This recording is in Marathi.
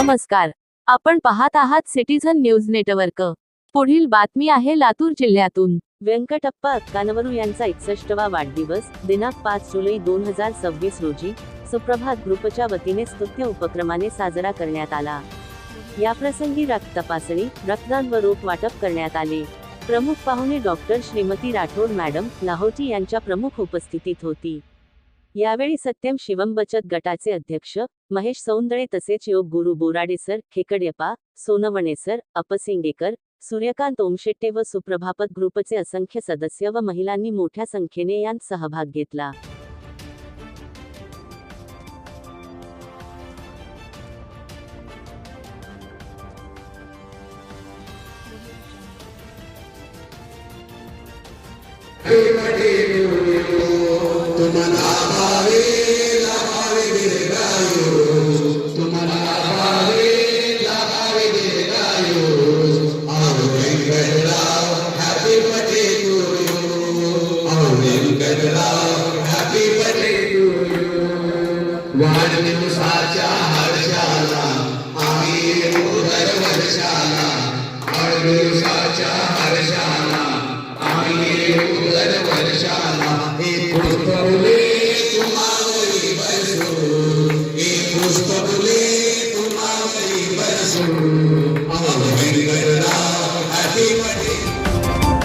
नमस्कार. आपण पाहत आहात सिटीझन न्यूज नेटवर्क. पुढील बातमी आहे लातूर जिल्ह्यातून. व्यंकटप्पा अक्कानवरू यांचा 61वा वाढदिवस दिनांक 5 जुलै 2026 रोजी सुप्रभात ग्रुपच्या वतीने स्तुत्य उपक्रमाने साजरा करण्यात आला. याप्रसंगी रक्त तपासणी, रक्तदान व रोप वाटप करण्यात आले. प्रमुख पाहुणे डॉक्टर श्रीमती राठोड मॅडम लाहोटी यांच्या प्रमुख उपस्थितीत होती. यावेळी सत्यम शिवम बचत गटाचे अध्यक्ष महेश सौंदळे तसेच योग गुरु बोराडे सर, खेकड्यप्पा, सोनवणे सर, अपसिंगेकर, सूर्यकांत ओमशेट्टे व सुप्रभात ग्रुपचे असंख्य सदस्य व महिलांनी मोठ्या संख्येने यात सहभाग घेतला. वाढदिवसाच्या हर्षाला आम्ही येऊ दरवर्षाला. वाढदिवसाच्या हर्षाला आम्ही येऊ दरवर्षाला. हे पुष्प